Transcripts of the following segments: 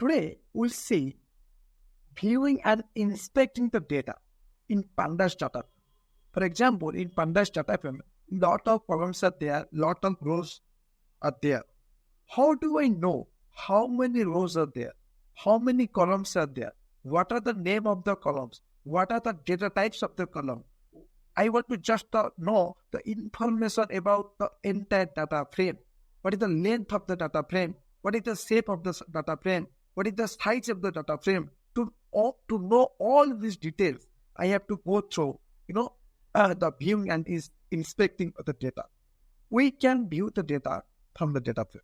Today, we'll see viewing and inspecting the data in Pandas DataFrame. For example, in Pandas DataFrame, lot of columns are there, lot of rows are there. How do I know how many rows are there? How many columns are there? What are the name of the columns? What are the data types of the column? I want to just know the information about the entire data frame. What is the length of the data frame? What is the shape of the data frame? What is the size of the data frame? To know all these details, I have to go through, the viewing and inspecting of the data. We can view the data from the data frame.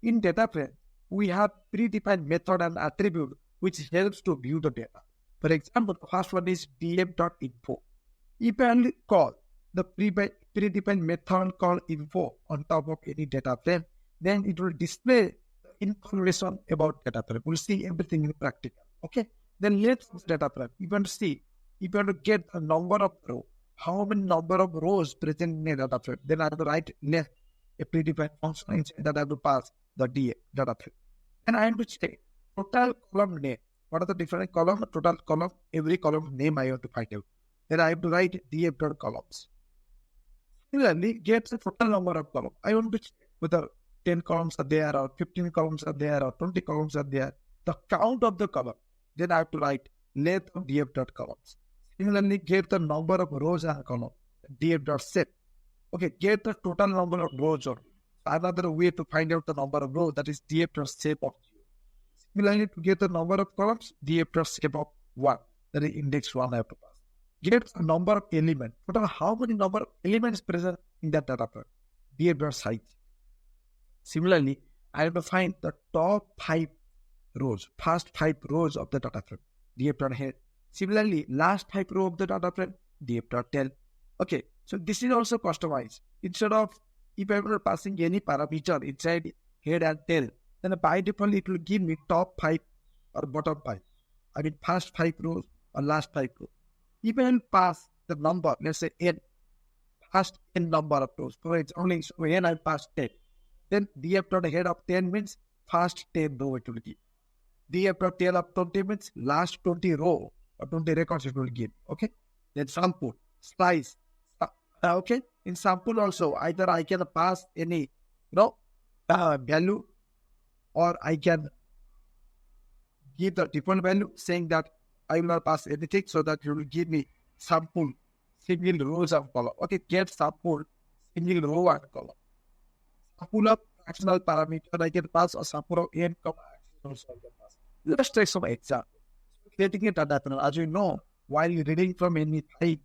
In data frame, we have predefined method and attribute which helps to view the data. For example, the first one is df.info. If I only call the predefined method called info on top of any data frame, then it will display information about data frame. We'll see everything in practical. Okay. Then let's data frame. You want to see, if you want to get a number of rows, how many number of rows present in a data frame, then I have to write left a predefined function inside that I have to pass the data frame. And I have to check total column name. What are the different column, total column, every column name I have to find out. Then I have to write df.columns. Similarly, get the total number of columns. I want to check whether 10 columns are there or 15 columns are there or 20 columns are there. The count of the column. Then I have to write length of df.columns. Similarly, get the number of rows and columns. df.set. Okay, get the total number of rows. Or another way to find out the number of rows, that is df.shape of 0. Similarly, to get the number of columns, df.shape of 1. That is index 1 I have to pass. Get the number of elements. Total how many number of elements present in that data frame. df.size. Similarly, I have to find the top 5 rows, first 5 rows of the data frame, df.head. Similarly, last 5 rows of the data frame, df.tail. Okay, so this is also customized. Instead of, if I were passing any parameter inside head and tail, then by default it will give me top 5 or bottom 5. I mean first 5 rows or last 5 rows. If I pass the number, let's say n, first n number of rows. For example, so n I pass 10. Then df.head of 10 means first 10 row it will give. df.tail of 20 means last 20 row or 20 records it will give. Okay. Then sample, slice. Okay. In sample also, either I can pass any, value, or I can give the default value saying that I will not pass anything, so that you will give me sample single rows of column. Okay. Get sample single row and column. Sample of fractional parameter I can pass, or sample of n, also I can pass. Let's take some example. Creating a data frame. As you know, while you're reading from any file,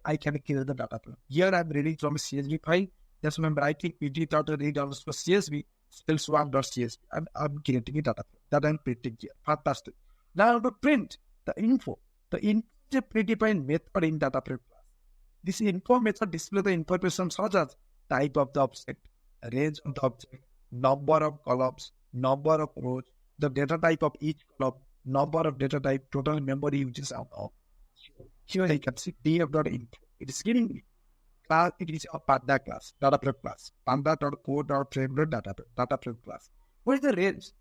I can create the data frame. Here I'm reading from a CSV file. That's why I'm writing pd.read_csv spellswap.csv. And I'm creating a data frame that I'm printing here. Fantastic. Now I have to print the info. The info is a predefined method in data frame class. This info method displays the information such as type of the object, range of the object, number of columns, number of rows, the data type of each column, number of data type, total memory uses and all. Here I can see df.info. It is giving me class. It is a Panda class, data frame class. Panda.code.frame.data frame class. What is the range?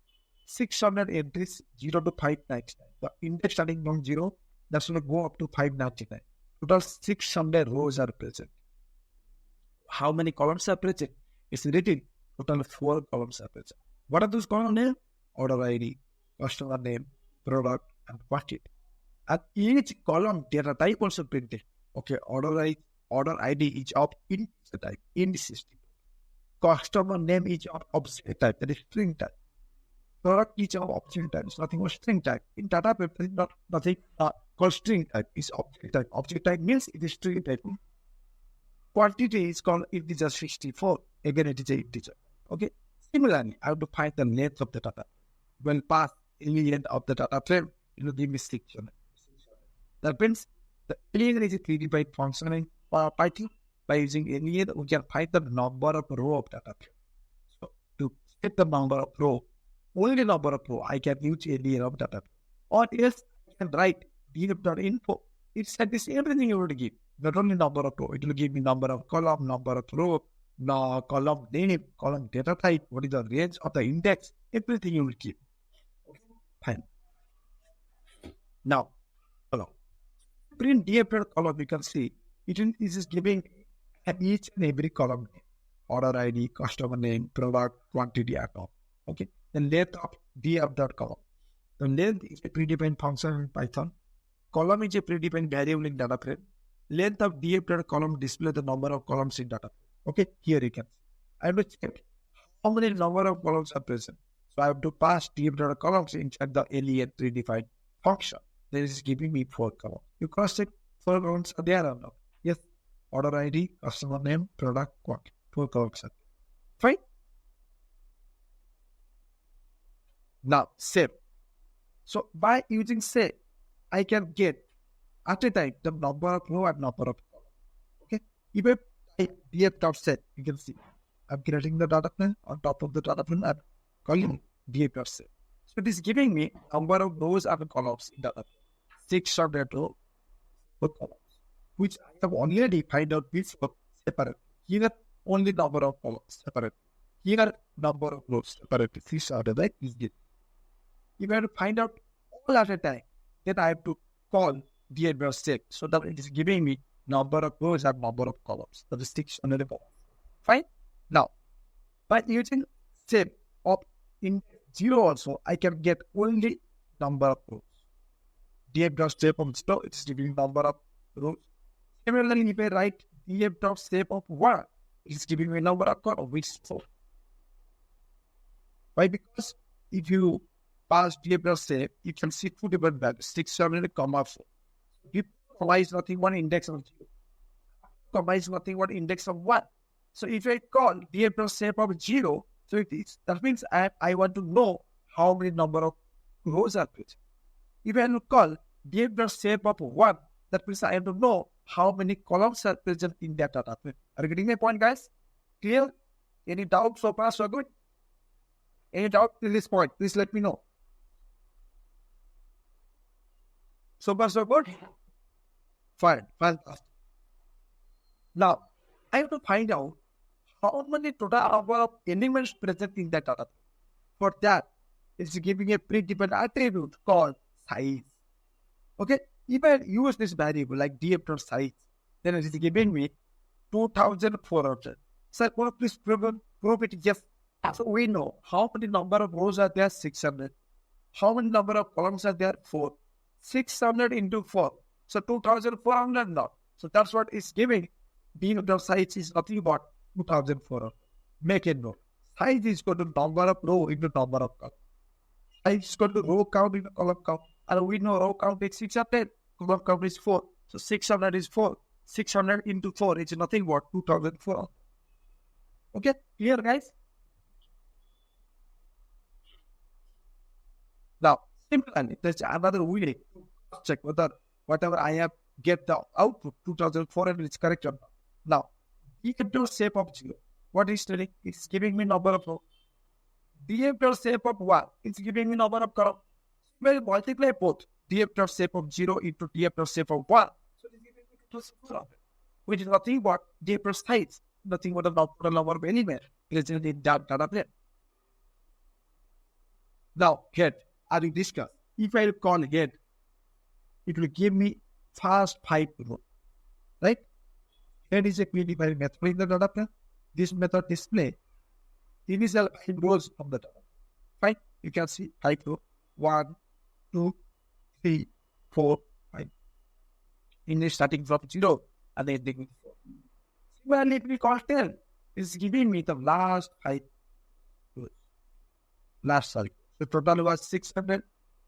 600 entries, 0 to 599. The index starting from 0, that's going to go up to 599. Total 600 rows are present. How many columns are present? It's written. Total 4 columns are present. What are those column names? Order ID, customer name, product, and quantity. And each column data type also printed. Okay, order ID is of integer type, indices. Customer name is of object type, that is string type. Product is of object type, it's nothing but string type. In data type, there is nothing called string type, it's object type. Object type means it is string type. Quantity is called integer 64. Again, it is an integer. Okay. Similarly, I have to find the length of the data. When pass any length of the data frame, it will give me 600. That means the alien is a predefined function in Python. By using alien, we can find the number of row of data frame. So to set the number of row, only number of row, I can use alien of data frame. Or else I can write df.info. It says everything you will give. Not only number of row, it will give me number of column, number of row, column name, column data type, what is the range of the index, everything you will give. Okay. Fine. Now, hello. Print DFR column, you can see it is giving each and every column name, order ID, customer name, product, quantity, and all. Okay. The length of df column. The length is a predefined function in Python. Column is a predefined variable in data frame. Length of df column display the number of columns in data frame. Okay. Here you can see. I have to check how many number of columns are present. So I have to pass df columns inside the len predefined function. Then it is giving me 4 columns. You cross check 4 columns are there or not? Yes. Order ID, customer name, product, quantity. 4 columns are there. Fine. Now save. So by using save, I can get at a time the number of row and number of columns. Okay. If I type df.set, you can see I'm creating the data frame. On top of the data frame, I'm calling df.set. So it is giving me number of rows and columns in data frame. 600 rows, 4 columns, which I have already find out before separate. Here only number of columns separate. Here number of rows separate. 600, right? Is good. If I have to find out all at a time, then I have to call df.set so that it is giving me number of rows and number of columns. That is 600 columns. Fine. Now, by using save of in 0 also, I can get only number of rows. df.save of 0, it is giving number of rows. Similarly, if I write df.save of 1, it is giving me number of columns, which is 4. Why? Because if you pass df.save, you can see 2 different values, 600, 4. If comma is nothing but index of 0. Comma is nothing but index of 1. So if I call df.save of 0, so that means I want to know how many number of rows are present. If I call df.save of 1, that means I have to know how many columns are present in that data frame. Are you getting my point, guys? Clear? Any doubt so far so good? Any doubt till this point? Please let me know. So far so good? Fine. Fantastic. Now, I have to find out how many total number of elements present in that data. For that, it's giving a predefined attribute called size. Okay, if I use this variable like df.size, then it is giving me 2400. So please prove it. Yes. So we know how many number of rows are there, 600. How many number of columns are there, 4. 600 into 4. So 2400 now. So that's what is giving. df.size is nothing but 2400. Make it note. Size is equal to number of row into number of column. Size is equal to row count into column count. And we know row count is 600, column count is 4. So 600 is 4. 600 into 4 is nothing but 2400. Okay, clear, guys? Now, similarly, there's another way to check whether whatever I have get the output 2400 is correct or not. Now, df.save of 0. What is telling? It's giving me number of rows. df.save of 1. It's giving me number of columns. Well, multiply both df.save of 0 into df.save of 1. So it is giving me 2400, which is nothing but df.size, nothing but the total number of elements present in that data frame. Now, head, as we discussed, if I call head, it will give me first 5 rows, right? Head is a predefined method in the data frame. This method display initial 5 rows of the data. Fine, you can see 5 rows. 1, 2, 3, 4, 5. In starting from 0 and ending with 4. Similarly, if we call 10, it's giving me the last 5 rows. Last cycle. The total was 600.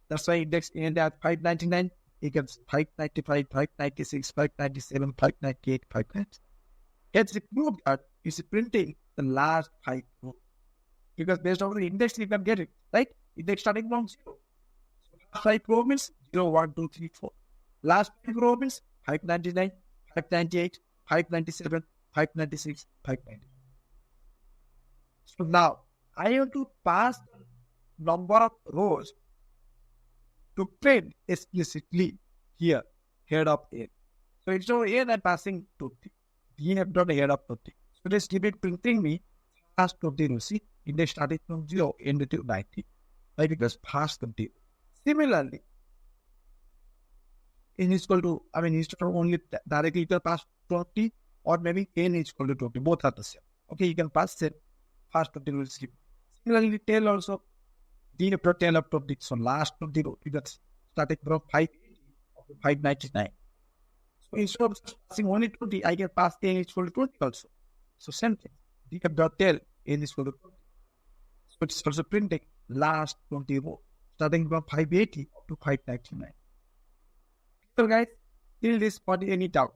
That's why index ended at 599. You can see 595, 596, 597, 598, 590. It's proved that it's printing the last 5 rows. Because based on the index, you can get it, right? Index starting from 0. So last 5 rows means 0, 1, 2, 3, 4. Last 5 rows means 599, 598, 597, 596, 590. So now, I have to pass the number of rows to print explicitly here, head of A. So it's over here I'm passing 20. df.head of 20. So let's give it printing me past 20 rows. See, index started from 0, ended to 90. Right? Because past 20. Similarly, n is equal to, instead of only directly you can pass 20 or maybe n is equal to 20. Both are the same. Okay, you can pass it. First 20 will skip. Similarly, tail also. D after tail of 20. So last 20 row, that's starting from 580 up to 599. So instead of just passing only 20, I can pass n is equal to 20 also. So same thing. D after tail, n is equal to 20. So it's also printing last 20 row, starting from 580 up to 599. So guys, till this point, any doubt?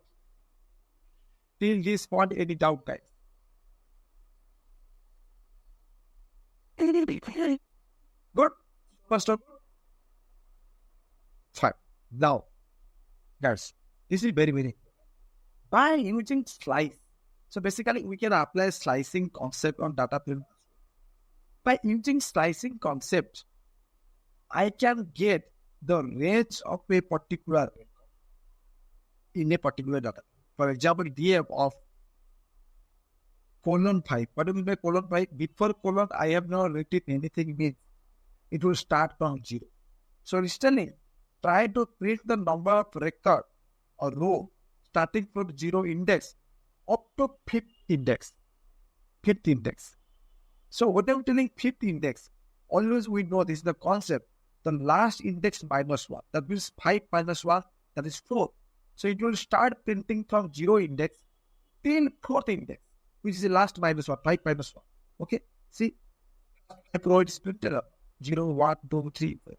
Till this point, any doubt, guys? Good. First of all, fine. Now, guys, this is very, very important. By using slice, so basically we can apply slicing concept on data frame. By using slicing concept, I can get the range of a particular record in a particular data. For example, DF of colon 5. What do you mean by colon 5? Before colon, I have not written anything means it will start from 0. So instead, try to print the number of record or row starting from 0 index up to 5th index. 5th index. So what I'm telling 5th index, always we know this is the concept. The last index minus 1. That means 5 minus 1, that is 4. So it will start printing from 0 index till 4th index, which is the last minus 1, 5 minus 1. Okay? See, 5 row is printed up. 0, 1, 2, 3, 4.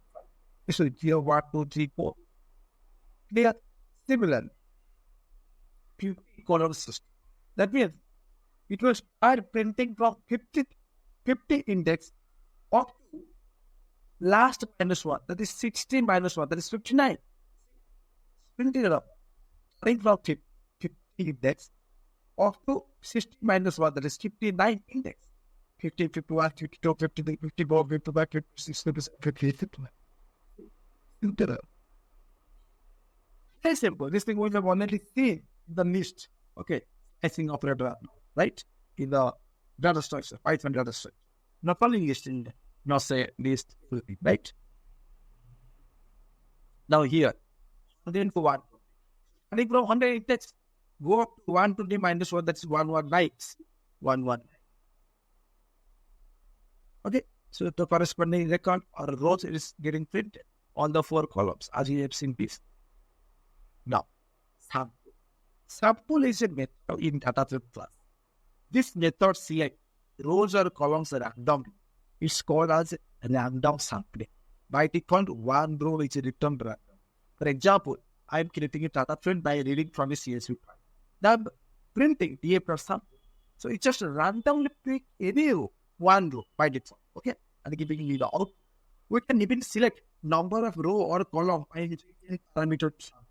Sorry, 0, 1, 2, 3, 4. They are similar. 50 column system. That means it will start printing from 50 index up to last minus 1. That is 16 minus 1. That is 59. Printing it up. Starting from 50 index up to 60 minus 1. That is 59 index. 50, 51, 52, 53, 54, 55, 56, 57, 58, 59. Very simple. This thing we have already seen in the list. Okay. Slicing operator, right? In the data structure, Python data structure. Not only list in, not say list, right? Now here, 100 to 1. I think from 100 index, go up to 120 minus 1, that's 119. 119. Okay, so the corresponding record or rows is getting printed on the 4 columns as you have seen this. Now, sample. Sample is a method in dataset class. This method select rows or columns randomly. It's called as random sampling. By default, one row is returned random. For example, I am creating a data frame by reading from a CSV file. Now, printing DF sample. So it just randomly pick any row, one row by default. Okay, and giving you the output. We can even select number of row or column by any parameter sample.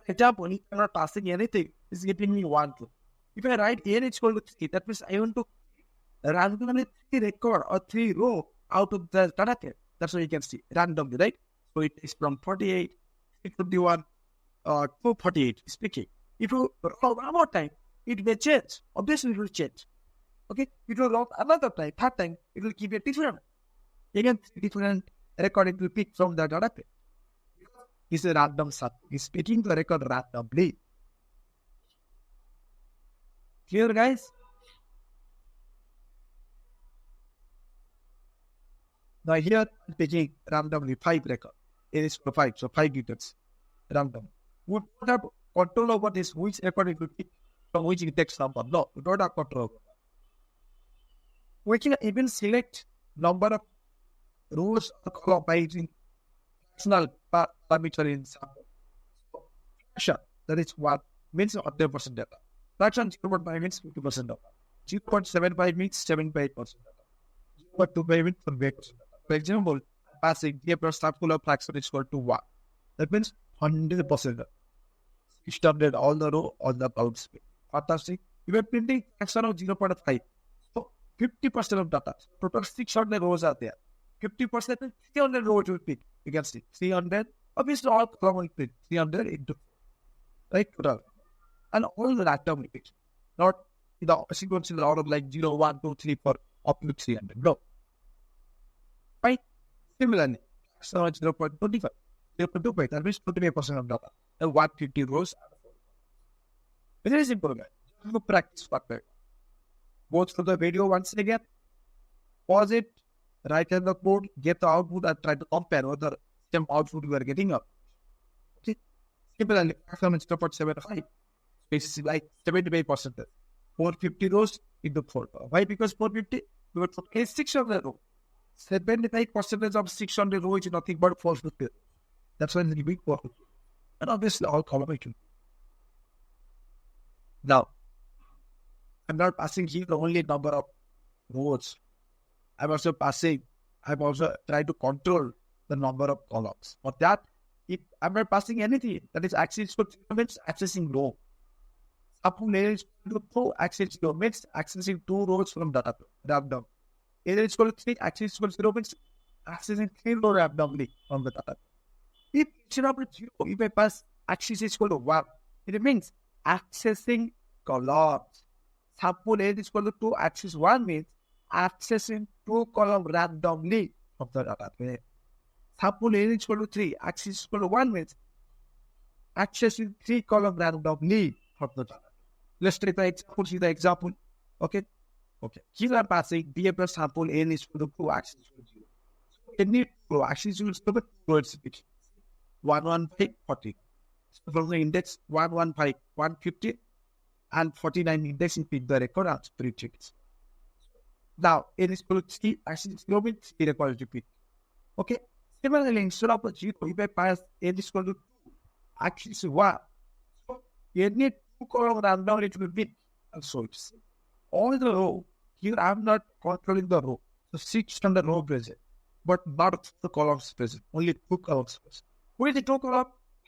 For example, if I'm not passing anything, it's giving me one row. If I write n is equal to 3, that means I want to randomly 3 record or 3 row out of the data set. That's what you can see randomly, right? So it is from 48, 51, 248 speaking. If you roll one more time, it may change. Obviously, it will change. Okay, it will roll another time, third time, it will give a different. Again, different record it will pick from the data set. It's a random sample. It's picking the record randomly. Clear, guys? Now here, I'm picking randomly 5 record. It is for 5, so 5 details. Random. We don't have control over this, which record it will pick from which index number. No, we don't have control over that. We can even select number of rows or column by using fractional parameter in sample. So, fraction, that is 1, means 100% data. Fraction 0.5 means 50% data. 0.75 means 78% data. 0.25 means 48% data. For example, passing DF sample of fraction is equal to 1. That means 100% data. 600 all the row, all the column space. Fantastic. We are printing fraction of 0.5. So 50% of data. Total 600 rows are there. 50% 300 rows will pick. You can see 300. Obviously, all column will pick 300 into 4. Right? Total. And all the random will pick. Not in the sequential order like 0, 1, 2, 3, 4 up to 300. No. Right? Similarly, So it's 0.25. 0.25, that means 25% of data. And 150 rows. Very simple, guys. Just to practice perfect. Go through the video once again, pause it, write in the code, get the output, and try to compare whether same output you are getting up. Okay. Similarly, maximum is 0.75. It's like 75%. 450 rows into 4. Why? Because 450, we were talking 600 rows. 75% of 600 rows is nothing but 450. That's why it's big 450. And obviously, all combination. Now, I'm not passing here the only number of rows. I'm also trying to control the number of columns. For that, if I'm not passing anything, that is axis equal to means accessing row. Suppose A is equal to 2, axis equal means accessing 2 rows from data random. A is equal to 3, axis equal to 0 means accessing 3 rows randomly from the data. If instead of 0, if I pass axis is equal to 1, it means accessing columns. Suppose A is equal to 2, axis 1 means accessing 2 columns randomly from the data. Suppose A is equal to 3, axis is equal to 1 means accessing 3 columns randomly from the data. Let's take the example, see the example. Okay. Here I'm passing D plus sample N is equal to 2, axis is equal to 0. So any 2 axis is equal to 2 words. 115, 40. So from the index 115, 150, and 49 index in pick the record and split it. Now, N is equal to 3, axis is equal to 3 record to pick. Okay. Similarly, instead of 0, if I pass N is equal to 2, axis is 1. So any 2 column randomly it will pick. And so it's all the row. Here I am not controlling the row. So 600 row present, but not the columns present. Only 2 columns present. Who is the 2 column?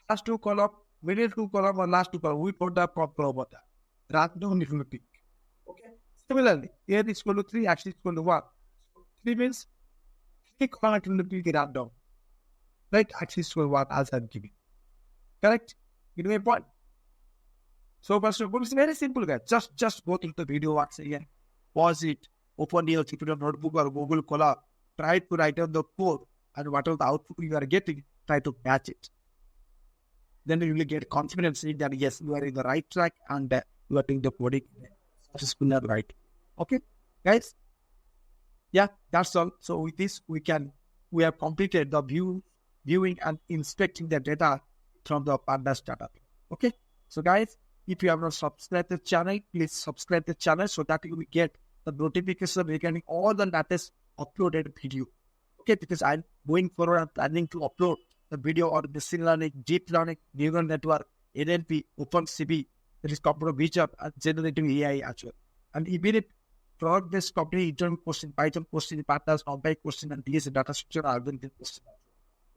Last 2 column, middle 2 column, or last 2 column? We don't have control over that. Random it will pick. Okay. Similarly, here is equal to 3, actually equal to 1. So 3 means 3 column it will pick random. Right? Actually equal to 1 as I'm giving. Correct? Give me a point. So first of all, it's very simple, guys. Just go through the video once again. Pause it. Open your Jupyter notebook or Google Colab. Try to write down the code and whatever the output you are getting, try to match it. Then you will get confidence in that yes, you are in the right track and you are doing the coding successfully right. Okay, guys. Yeah, that's all. So with this, we have completed the viewing and inspecting the data from the Pandas data. Okay, so guys, if you have not subscribed the channel, please subscribe the channel so that you will get the notification regarding all the latest uploaded video. Okay, because I'm going forward and planning to upload the video on machine learning, deep learning, neural network, NLP, OpenCV, that is computer vision, and generative AI as well. And even if product-based company internal question, Python question, Pandas, NumPy question, and DS data structure are going to question.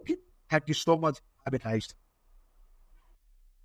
Okay, thank you so much. Have a nice day.